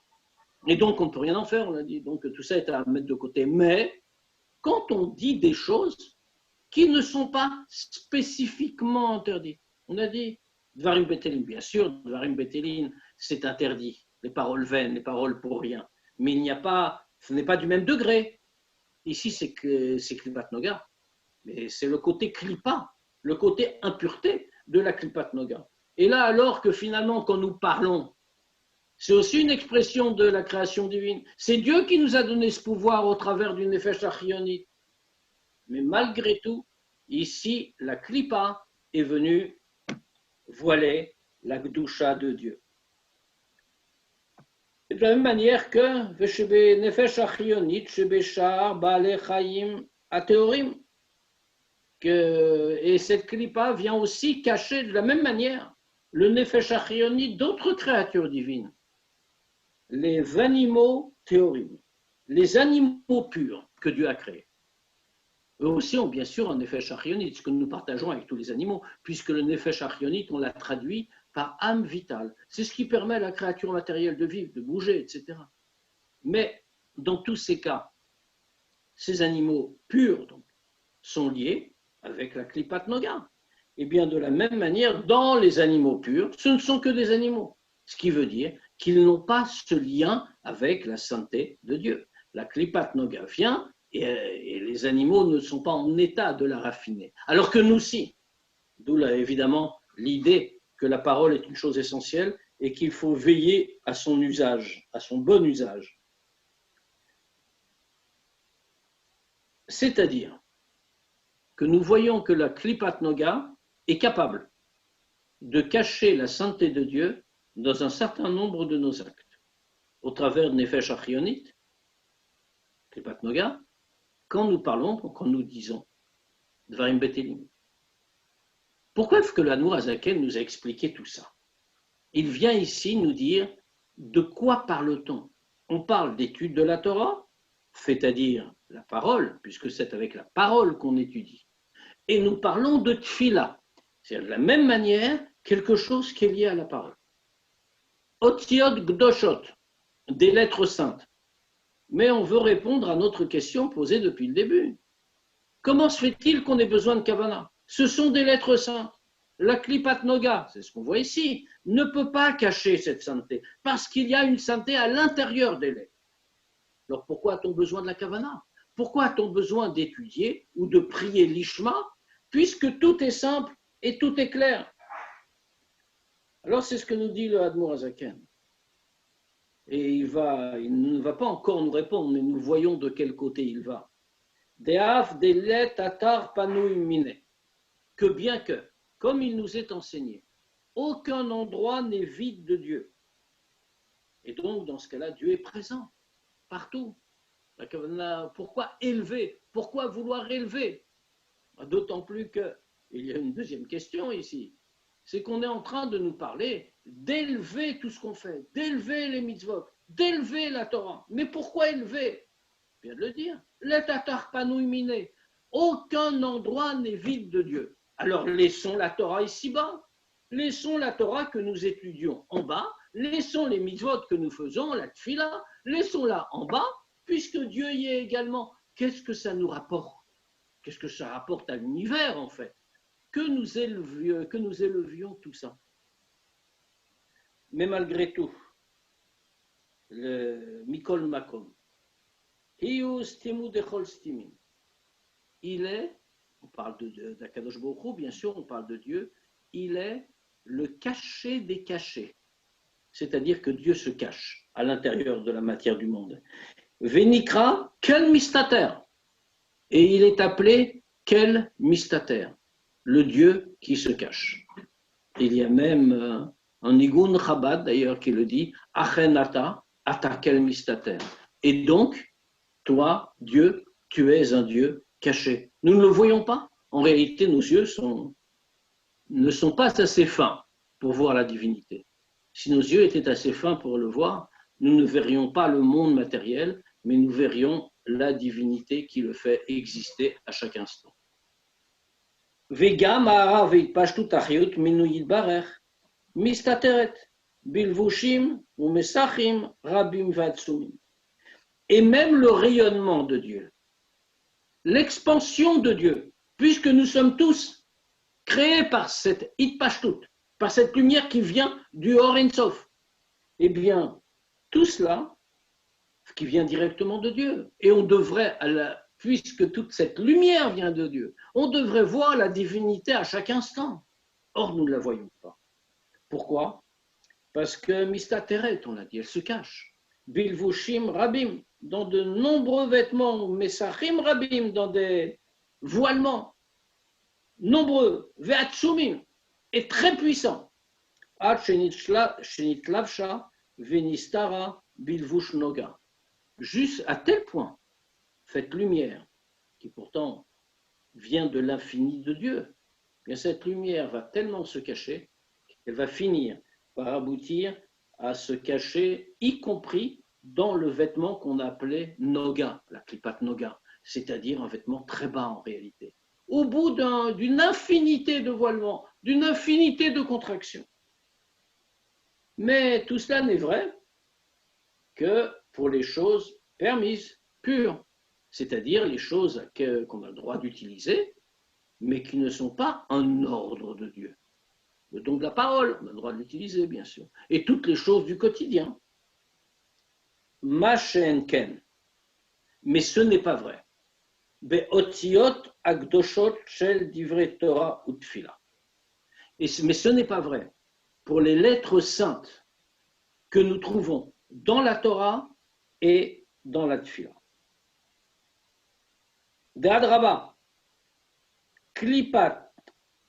Et donc, on ne peut rien en faire, on l'a dit. Donc, tout ça est à mettre de côté. Mais, quand on dit des choses qui ne sont pas spécifiquement interdites, on a dit, Dvarim Betelin, bien sûr, Dvarim Betelin, c'est interdit. Les paroles vaines, les paroles pour rien. Mais il n'y a pas, ce n'est pas du même degré. Ici, c'est Klipat Noga. Mais c'est le côté Klipa, le côté impureté de la Klipat Noga. Et là, alors que finalement, quand nous parlons, c'est aussi une expression de la création divine. C'est Dieu qui nous a donné ce pouvoir au travers du Nefesh Achionit. Mais malgré tout, ici, la Klipa est venue voiler la Gdusha de Dieu. De la même manière que Veshebe Nefesh Achionit, Shebe Sha'ar Baalei Chaim Ateorim, et cette Klipa vient aussi cacher de la même manière le Nefesh Achionit d'autres créatures divines. Les animaux théorim, les animaux purs que Dieu a créés. Eux aussi ont bien sûr un Nefesh Achionit, ce que nous partageons avec tous les animaux, puisque le Nefesh Achionit, on l'a traduit par âme vitale. C'est ce qui permet à la créature matérielle de vivre, de bouger, etc. Mais dans tous ces cas, ces animaux purs donc, sont liés avec la Klipat Noga. Et bien de la même manière, dans les animaux purs, ce ne sont que des animaux. Ce qui veut dire qu'ils n'ont pas ce lien avec la sainteté de Dieu. La Klipat Noga vient et les animaux ne sont pas en état de la raffiner. Alors que nous, si. D'où là, évidemment l'idée que la parole est une chose essentielle et qu'il faut veiller à son usage, à son bon usage. C'est-à-dire que nous voyons que la Klipat Noga est capable de cacher la sainteté de Dieu dans un certain nombre de nos actes, au travers de Nefesh Achionit, Klipat Noga, quand nous parlons, quand nous disons Dvarim Betelim. Pourquoi est-ce que l'Admour Hazaken nous a expliqué tout ça? Il vient ici nous dire de quoi parle-t-on? On parle d'étude de la Torah, c'est-à-dire la parole, puisque c'est avec la parole qu'on étudie. Et nous parlons de Tfila, c'est-à-dire de la même manière quelque chose qui est lié à la parole. Otziot Gdoshot, des lettres saintes. Mais on veut répondre à notre question posée depuis le début. Comment se fait-il qu'on ait besoin de Kavana? Ce sont des lettres saintes. La Klipat Noga, c'est ce qu'on voit ici, ne peut pas cacher cette sainteté, parce qu'il y a une sainteté à l'intérieur des lettres. Alors pourquoi a-t-on besoin de la Kavana? Pourquoi a-t-on besoin d'étudier ou de prier l'Ishma, puisque tout est simple et tout est clair? Alors c'est ce que nous dit le Admour Hazaken. Et il ne va pas encore nous répondre, mais nous voyons de quel côté il va. Deaf delet atar panouim mine. Que bien que, comme il nous est enseigné, aucun endroit n'est vide de Dieu. Et donc, dans ce cas-là, Dieu est présent partout. Pourquoi élever? Pourquoi vouloir élever? D'autant plus qu'il y a une deuxième question ici. C'est qu'on est en train de nous parler d'élever tout ce qu'on fait, d'élever les mitzvot, d'élever la Torah. Mais pourquoi élever? Je viens de le dire. Aucun endroit n'est vide de Dieu. Alors laissons la Torah ici-bas. Laissons la Torah que nous étudions en bas. Laissons les mitzvot que nous faisons, la tfila. Laissons-la en bas, puisque Dieu y est également. Qu'est-ce que ça nous rapporte? Qu'est-ce que ça rapporte à l'univers, en fait? Que nous élevions tout ça. Mais malgré tout, le Mikol Makom, il est, on parle d'Akadosh Baruch Hu, bien sûr, on parle de Dieu, il est le caché des cachés. C'est-à-dire que Dieu se cache à l'intérieur de la matière du monde. Venikra, quel mistater. Et il est appelé quel mistater, le Dieu qui se cache. Il y a même un Nigun Chabad d'ailleurs qui le dit, Achenata, ata quel mistater. Et donc, toi, Dieu, tu es un Dieu caché. Nous ne le voyons pas. En réalité, nos yeux ne sont pas assez fins pour voir la divinité. Si nos yeux étaient assez fins pour le voir, nous ne verrions pas le monde matériel, mais nous verrions la divinité qui le fait exister à chaque instant. Vegam ha'ara ve'itpashtut achiyut minu yitbarech mistateret bilvushim u'mesachim rabim v'atzumim. Et même le rayonnement de Dieu, l'expansion de Dieu, puisque nous sommes tous créés par cette itpashtut, par cette lumière qui vient du Or Ein Sof, eh bien, tout cela qui vient directement de Dieu. Et on devrait, puisque toute cette lumière vient de Dieu, on devrait voir la divinité à chaque instant. Or, nous ne la voyons pas. Pourquoi? Parce que Mistateret, on l'a dit, elle se cache. Bilvushim Rabim, dans de nombreux vêtements, Mesachim Rabim, dans des voilements nombreux, Ve'atsumim, et très puissants. Ad Shenitlavsha Venistara Bilvush Noga. Juste à tel point, cette lumière, qui pourtant vient de l'infini de Dieu, bien cette lumière va tellement se cacher qu'elle va finir par aboutir à se cacher, y compris dans le vêtement qu'on appelait Noga, la klipat Noga, c'est-à-dire un vêtement très bas en réalité. Au bout d'une infinité de voilements, d'une infinité de contractions. Mais tout cela n'est vrai que pour les choses permises, pures, c'est-à-dire les choses qu'on a le droit d'utiliser, mais qui ne sont pas un ordre de Dieu. Le don de la parole, on a le droit de l'utiliser, bien sûr, et toutes les choses du quotidien. Mashenken, mais ce n'est pas vrai. Be'otiot agdoshot shel divrei Torah ou tfila. Mais ce n'est pas vrai pour les lettres saintes que nous trouvons dans la Torah et dans la tfila. De'adraba, klipat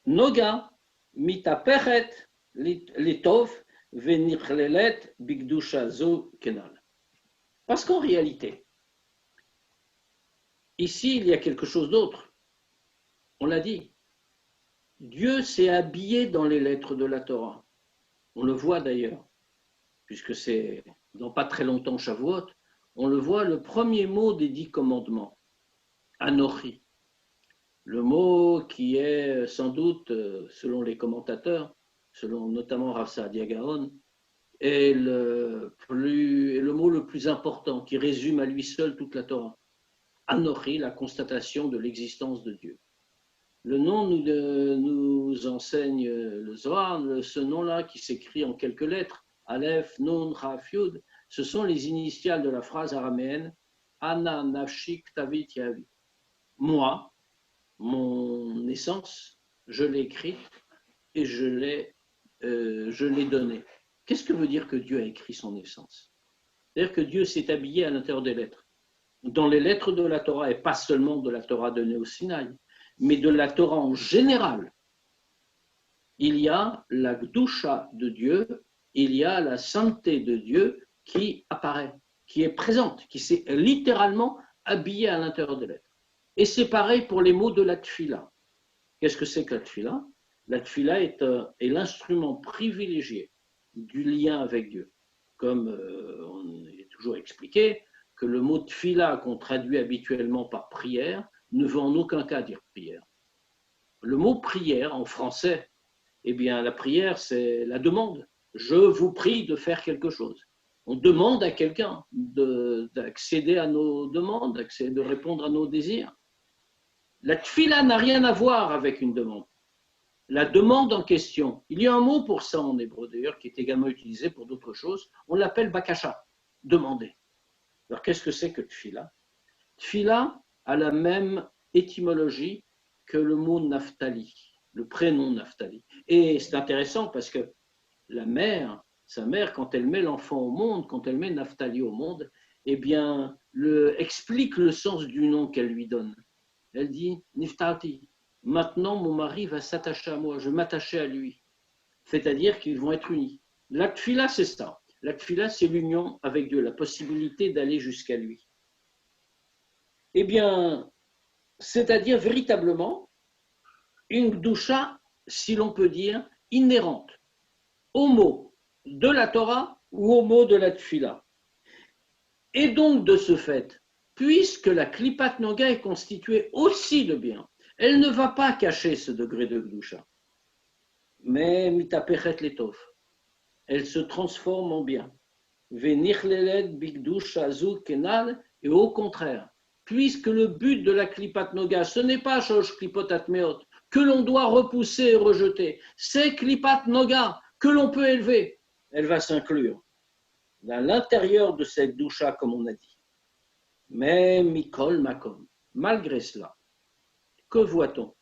noga mitapechet litov venichlelет bigdusha zo kenal. Parce qu'en réalité, ici, il y a quelque chose d'autre. On l'a dit. Dieu s'est habillé dans les lettres de la Torah. On le voit d'ailleurs, puisque c'est dans pas très longtemps Shavuot, on le voit, le premier mot des 10 commandements, Anochi. Le mot qui est sans doute, selon les commentateurs, selon notamment Rav Saadia Gaon, est le mot le plus important, qui résume à lui seul toute la Torah. Anochi, la constatation de l'existence de Dieu. Le nom nous enseigne le Zohar, ce nom-là qui s'écrit en quelques lettres, Aleph, Nun, Chaf, Yud, ce sont les initiales de la phrase araméenne Ana Nafshi Ktavit Yavi. Moi, mon essence, je l'ai écrite et je l'ai donnée. Qu'est-ce que veut dire que Dieu a écrit son essence? C'est-à-dire que Dieu s'est habillé à l'intérieur des lettres. Dans les lettres de la Torah, et pas seulement de la Torah donnée au Sinaï, mais de la Torah en général, il y a la Gdusha de Dieu, il y a la sainteté de Dieu qui apparaît, qui est présente, qui s'est littéralement habillée à l'intérieur des lettres. Et c'est pareil pour les mots de la tfila. Qu'est-ce que c'est que la tfila? La tfila est l'instrument privilégié du lien avec Dieu. Comme on est toujours expliqué, que le mot tfila qu'on traduit habituellement par prière ne veut en aucun cas dire prière. Le mot prière en français, eh bien la prière c'est la demande. Je vous prie de faire quelque chose. On demande à quelqu'un d'accéder à nos demandes, de répondre à nos désirs. La tfila n'a rien à voir avec une demande. La demande en question, il y a un mot pour ça en hébreu d'ailleurs qui est également utilisé pour d'autres choses, on l'appelle bakasha, demander. Alors qu'est-ce que c'est que tfila? Tfila a la même étymologie que le mot Naphtali, le prénom Naphtali. Et c'est intéressant parce que la mère, sa mère, quand elle met l'enfant au monde, quand elle met Naphtali au monde, eh bien, explique le sens du nom qu'elle lui donne. Elle dit Niftalti, maintenant mon mari va s'attacher à moi, je vais m'attacher à lui. C'est-à-dire qu'ils vont être unis. La tfila, c'est ça. La tfila, c'est l'union avec Dieu, la possibilité d'aller jusqu'à lui. Eh bien, c'est-à-dire véritablement une doucha, si l'on peut dire, inhérente au mot de la Torah ou au mot de la tfila. Et donc, de ce fait, puisque la klipat noga est constituée aussi de bien, elle ne va pas cacher ce degré de doucha. Mais mitapechet letov, elle se transforme en bien. Venichleled bigdusha zu kenal, et au contraire, puisque le but de la klipat noga, ce n'est pas shosh klipot atmeot, que l'on doit repousser et rejeter, c'est klipat noga que l'on peut élever. Elle va s'inclure dans l'intérieur de cette doucha, comme on a dit. Mais mikol makom, malgré cela, que voit-on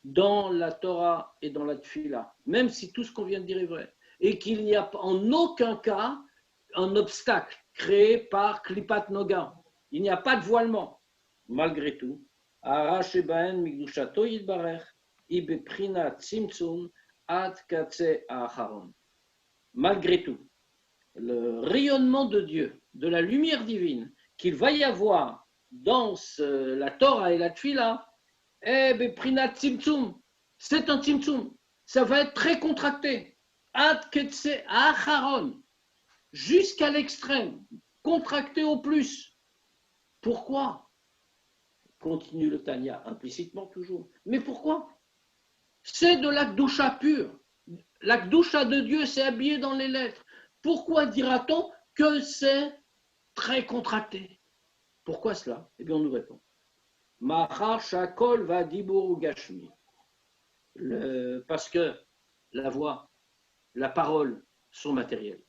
dans la Torah et dans la Tfila, même si tout ce qu'on vient de dire est vrai, et qu'il n'y a en aucun cas un obstacle créé par Klipat Noga. Il n'y a pas de voilement. Malgré tout, malgré tout, le rayonnement de Dieu, de la lumière divine qu'il va y avoir dans la Torah et la Tfila, c'est un tzimtzum. Ça va être très contracté. Jusqu'à l'extrême, contracté au plus. Pourquoi? Continue le Tanya, implicitement toujours. Mais pourquoi? C'est de l'akdoucha pure. L'akdoucha de Dieu s'est habillé dans les lettres. Pourquoi dira-t-on que c'est très contracté? Pourquoi cela? Eh bien, on nous répond. Mahar shakol va dibur gashmi. Parce que la voix, la parole sont matérielles.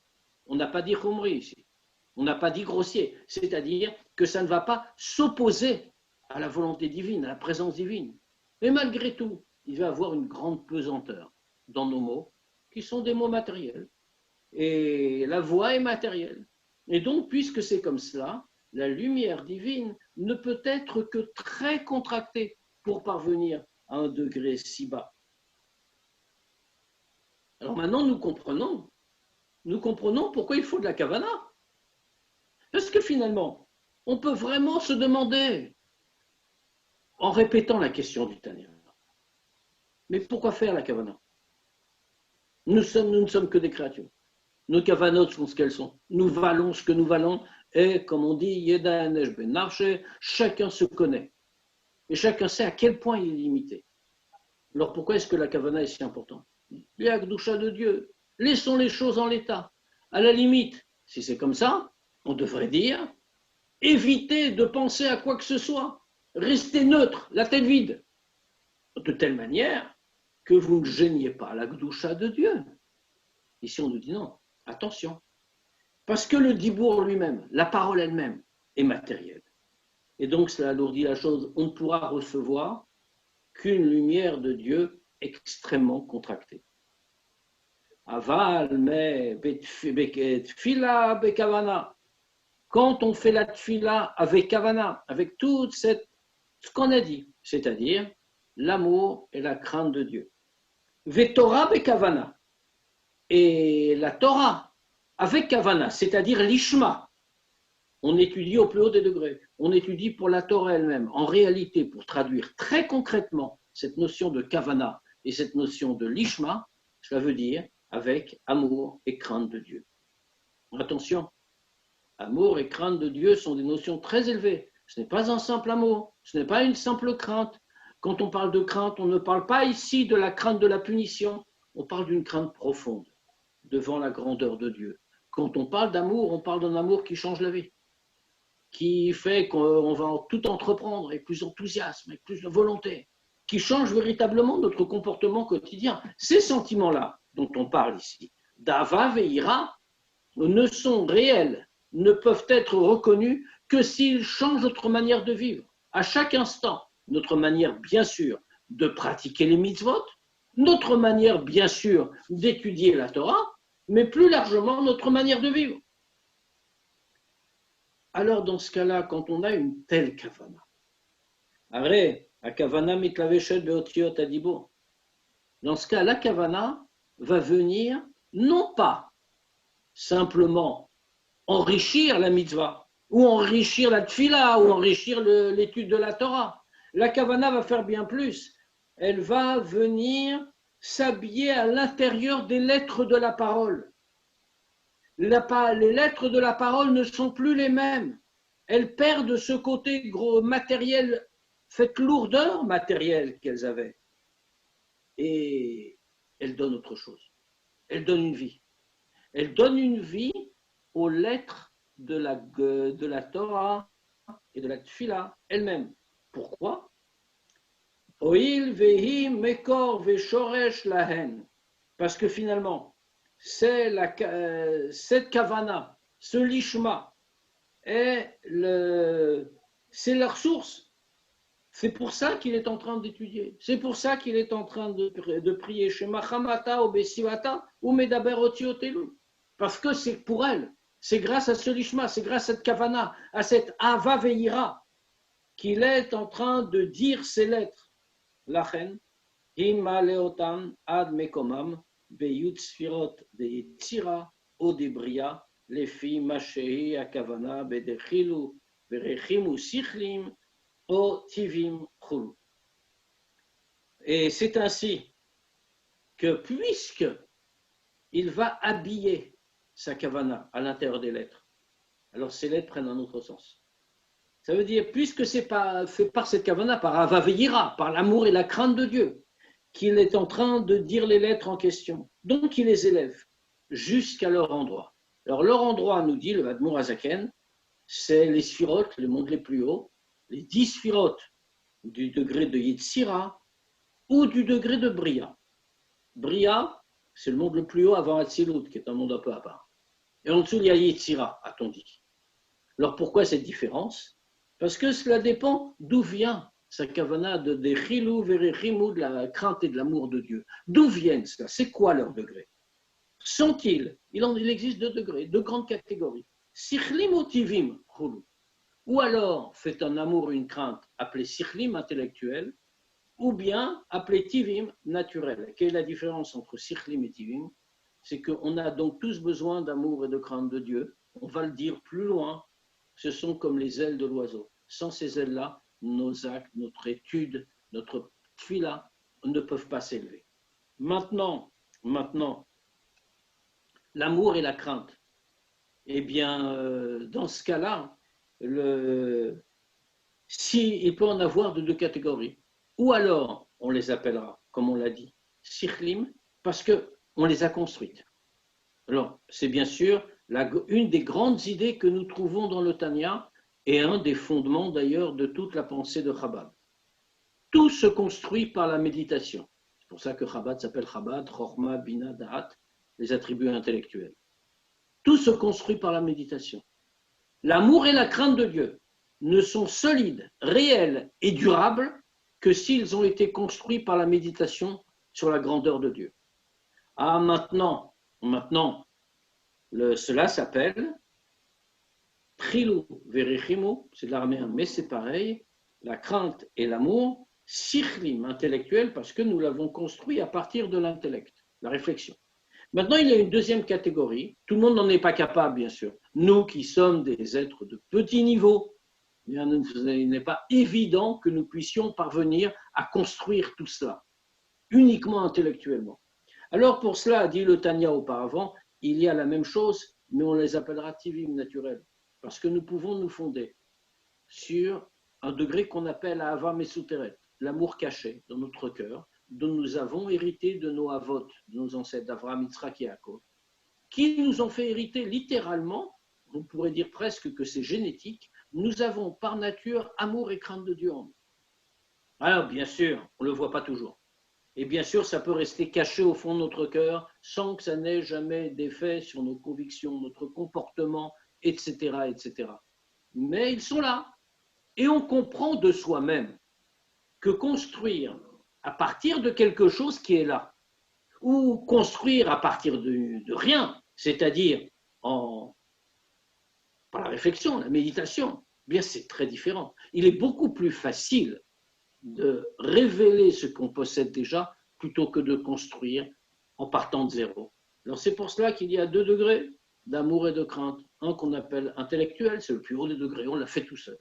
On n'a pas dit khumri ici. On n'a pas dit grossier. C'est-à-dire que ça ne va pas s'opposer à la volonté divine, à la présence divine. Mais malgré tout, il va y avoir une grande pesanteur dans nos mots, qui sont des mots matériels. Et la voix est matérielle. Et donc, puisque c'est comme cela, la lumière divine ne peut être que très contractée pour parvenir à un degré si bas. Alors maintenant, nous comprenons pourquoi il faut de la kavana. Parce que finalement, on peut vraiment se demander, en répétant la question du Tanya, mais pourquoi faire la kavana? Nous ne sommes que des créatures. Nos kavanotes sont ce qu'elles sont. Nous valons ce que nous valons. Et comme on dit, Yeda Nesh Ben Narche, chacun se connaît. Et chacun sait à quel point il est limité. Alors pourquoi est-ce que la kavana est si importante? L'Akdoucha de Dieu. Laissons les choses en l'état. À la limite, si c'est comme ça, on devrait dire, évitez de penser à quoi que ce soit. Restez neutre, la tête vide. De telle manière que vous ne gêniez pas l'Akdoucha de Dieu. Ici, on nous dit non, attention. Parce que le dibour lui-même, la parole elle-même, est matérielle. Et donc, cela alourdit la chose. On ne pourra recevoir qu'une lumière de Dieu extrêmement contractée. Aval, mais tfila bekavana. Quand on fait la tfila avec kavana, avec toute ce qu'on a dit, c'est-à-dire l'amour et la crainte de Dieu. Vetorah bekavana. Et la Torah avec Kavana, c'est-à-dire l'Ishma. On étudie au plus haut des degrés. On étudie pour la Torah elle-même. En réalité, pour traduire très concrètement cette notion de Kavana et cette notion de l'Ishma, cela veut dire avec amour et crainte de Dieu. Attention, amour et crainte de Dieu sont des notions très élevées. Ce n'est pas un simple amour, ce n'est pas une simple crainte. Quand on parle de crainte, on ne parle pas ici de la crainte de la punition, on parle d'une crainte profonde devant la grandeur de Dieu. Quand on parle d'amour, on parle d'un amour qui change la vie, qui fait qu'on va tout entreprendre avec plus d'enthousiasme, avec plus de volonté, qui change véritablement notre comportement quotidien. Ces sentiments-là dont on parle ici, d'Ava et Ira, ne sont réels, ne peuvent être reconnus que s'ils changent notre manière de vivre. À chaque instant, notre manière, bien sûr, de pratiquer les mitzvot, notre manière, bien sûr, d'étudier la Torah, mais plus largement, notre manière de vivre. Alors, dans ce cas-là, quand on a une telle kavana, arrête, la kavana mitlaveshet beotiot adibo. Dans ce cas, la kavana va venir non pas simplement enrichir la mitzvah, ou enrichir la tfila, ou enrichir l'étude de la Torah. La kavana va faire bien plus. Elle va venir s'habiller à l'intérieur des lettres de la parole. Les lettres de la parole ne sont plus les mêmes. Elles perdent ce côté gros matériel, cette lourdeur matérielle qu'elles avaient. Et elles donnent autre chose. Elles donnent une vie. Elles donnent une vie aux lettres de la Torah et de la Tfila elle-même. Pourquoi? Oil vehi mekor veshoresh lahen. Parce que finalement, cette kavana, ce lishma, c'est leur source. C'est pour ça qu'il est en train d'étudier. C'est pour ça qu'il est en train de prier chez Machamata ou Besivata ou Medaber Otiotelu. Parce que c'est pour elle. C'est grâce à ce lishma, c'est grâce à cette kavana, à cette ava veira, qu'il est en train de dire ces lettres. Lachen, hima leotam ad mekomam, beyut sfirot de yitzira, o de bria, lefi mashehi akavana, bedechilu, berechimu sichlim, o tivim chulu. Et c'est ainsi que, puisque il va habiller sa kavana à l'intérieur des lettres, alors ces lettres prennent un autre sens. Ça veut dire, puisque c'est fait par cette kavana, par avaveira, par l'amour et la crainte de Dieu, qu'il est en train de dire les lettres en question. Donc il les élève jusqu'à leur endroit. Alors leur endroit, nous dit le Admour Azaken, c'est les sphirotes, les mondes les plus hauts, les 10 sphirotes du degré de Yitzira ou du degré de Bria. Bria, c'est le monde le plus haut avant Hatzilut, qui est un monde un peu à part. Et en dessous, il y a Yitzira, a-t-on dit. Alors pourquoi cette différence? Parce que cela dépend d'où vient sa kavana de chilou verechimou, de la crainte et de l'amour de Dieu. D'où viennent cela? C'est quoi leur degré? Sont-ils? Il existe 2 degrés, 2 grandes catégories. Sichlim ou tivim, chulu. Ou alors fait un amour, une crainte appelé sichlim, intellectuel, ou bien appelé tivim, naturel. Quelle est la différence entre sichlim et tivim? C'est qu'on a donc tous besoin d'amour et de crainte de Dieu. On va le dire plus loin, ce sont comme les ailes de l'oiseau. Sans ces ailes-là, nos actes, notre étude, notre tfila ne peuvent pas s'élever. Maintenant, l'amour et la crainte. Eh bien, dans ce cas-là, il peut en avoir de 2 catégories. Ou alors, on les appellera, comme on l'a dit, sichlim, parce qu'on les a construites. Alors, c'est bien sûr une des grandes idées que nous trouvons dans le Tanya et un des fondements d'ailleurs de toute la pensée de Chabad. Tout se construit par la méditation. C'est pour ça que Chabad s'appelle Chabad, Chorma, Bina, Da'at, les attributs intellectuels. Tout se construit par la méditation. L'amour et la crainte de Dieu ne sont solides, réels et durables que s'ils ont été construits par la méditation sur la grandeur de Dieu. Ah, maintenant, cela s'appelle Trilou Verechimu, c'est de l'araméen, mais c'est pareil, la crainte et l'amour, sichlim, intellectuel, parce que nous l'avons construit à partir de l'intellect, la réflexion. Maintenant, il y a une deuxième catégorie. Tout le monde n'en est pas capable, bien sûr. Nous qui sommes des êtres de petit niveau, il n'est pas évident que nous puissions parvenir à construire tout cela, uniquement intellectuellement. Alors pour cela, a dit le Tanya auparavant, il y a la même chose, mais on les appellera tivim naturels, parce que nous pouvons nous fonder sur un degré qu'on appelle Ahava Mesuteret, l'amour caché dans notre cœur, dont nous avons hérité de nos avot, de nos ancêtres d'Avraham, Yitzhak et Yaakov, qui nous ont fait hériter littéralement, on pourrait dire presque que c'est génétique, nous avons par nature amour et crainte de Dieu en nous. Alors bien sûr, on ne le voit pas toujours. Et bien sûr, ça peut rester caché au fond de notre cœur sans que ça n'ait jamais d'effet sur nos convictions, notre comportement, etc., etc. Mais ils sont là. Et on comprend de soi-même que construire à partir de quelque chose qui est là, ou construire à partir de rien, c'est-à-dire par la réflexion, la méditation, eh bien c'est très différent. Il est beaucoup plus facile de révéler ce qu'on possède déjà plutôt que de construire en partant de zéro. Alors c'est pour cela qu'il y a 2 degrés d'amour et de crainte. Un qu'on appelle intellectuel, c'est le plus haut des degrés, on l'a fait tout seul.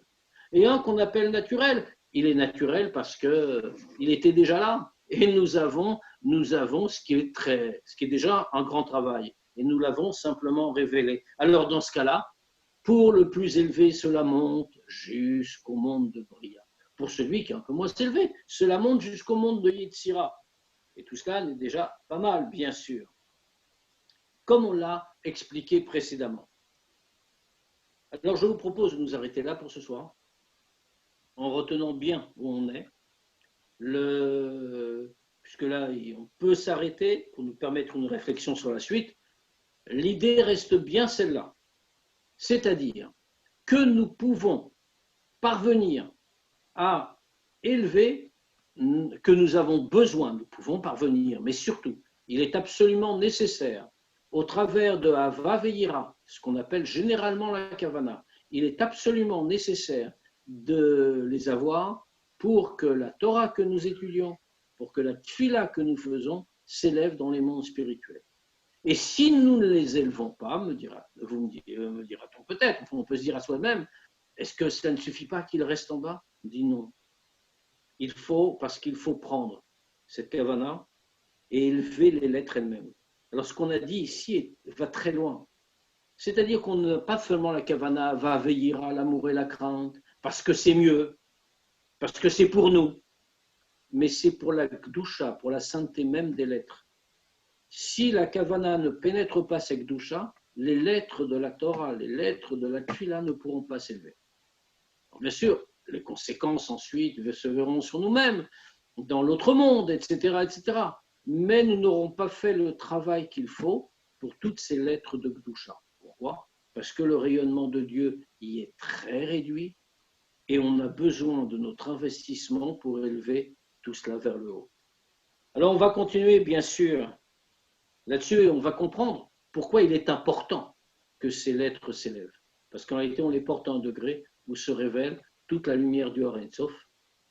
Et un qu'on appelle naturel, il est naturel parce qu'il était déjà là. Et nous avons ce qui est déjà un grand travail. Et nous l'avons simplement révélé. Alors dans ce cas-là, pour le plus élevé, cela monte jusqu'au monde de Bria. Pour celui qui est un peu moins élevé, cela monte jusqu'au monde de Yetzira. Et tout cela est déjà pas mal, bien sûr. Comme on l'a expliqué précédemment. Alors je vous propose de nous arrêter là pour ce soir, en retenant bien où on est, puisque là on peut s'arrêter pour nous permettre une réflexion sur la suite. L'idée reste bien celle-là, c'est-à-dire que nous pouvons parvenir à élever, que nous avons besoin, nous pouvons parvenir, mais surtout, il est absolument nécessaire, au travers de Hava Ve'yira, ce qu'on appelle généralement la Kavana, il est absolument nécessaire de les avoir pour que la Torah que nous étudions, pour que la Tfila que nous faisons s'élève dans les mondes spirituels. Et si nous ne les élevons pas, me dira-t-on peut-être, on peut se dire à soi-même, est-ce que cela ne suffit pas qu'il reste en bas? On dit non. Parce qu'il faut prendre cette kavana et élever les lettres elles-mêmes. Alors ce qu'on a dit ici va très loin. C'est-à-dire qu'on n'a pas seulement la kavana va veiller à l'amour et la crainte, parce que c'est mieux, parce que c'est pour nous, mais c'est pour la gdusha, pour la sainteté même des lettres. Si la kavana ne pénètre pas cette gdusha, les lettres de la Torah, les lettres de la Tfila ne pourront pas s'élever. Bien sûr, les conséquences ensuite se verront sur nous-mêmes, dans l'autre monde, etc., etc. Mais nous n'aurons pas fait le travail qu'il faut pour toutes ces lettres de Gdusha. Pourquoi? Parce que le rayonnement de Dieu y est très réduit et on a besoin de notre investissement pour élever tout cela vers le haut. Alors on va continuer, bien sûr, là-dessus et on va comprendre pourquoi il est important que ces lettres s'élèvent. Parce qu'en réalité, on les porte à un degré où se révèle toute la lumière du Or Ein Sof.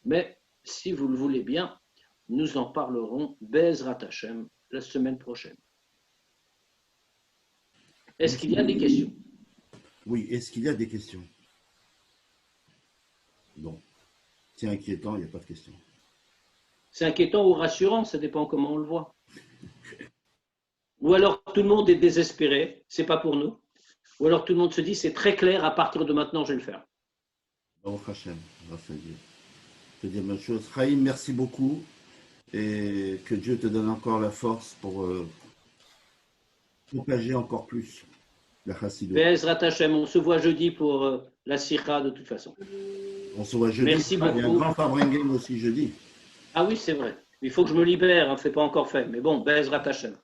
Mais si vous le voulez bien, nous en parlerons Be'ezrat Hashem la semaine prochaine. Est-ce qu'il y a des questions? Oui, est-ce qu'il y a des questions? Non. C'est inquiétant, il n'y a pas de questions. C'est inquiétant ou rassurant, ça dépend comment on le voit. Ou alors tout le monde est désespéré, c'est pas pour nous. Ou alors tout le monde se dit c'est très clair, à partir de maintenant je vais le faire. Baruch Hashem, grâce à Dieu. Je te dis bonne chose. Chaim, merci beaucoup et que Dieu te donne encore la force pour propager encore plus la Chassidut. Be'ezrat Hashem, on se voit jeudi pour la Sikha de toute façon. On se voit jeudi. Merci beaucoup. Il y a un grand Fabringen aussi jeudi. Ah oui, c'est vrai. Il faut que je me libère, c'est pas encore fait. Mais bon, Be'ezrat Hashem.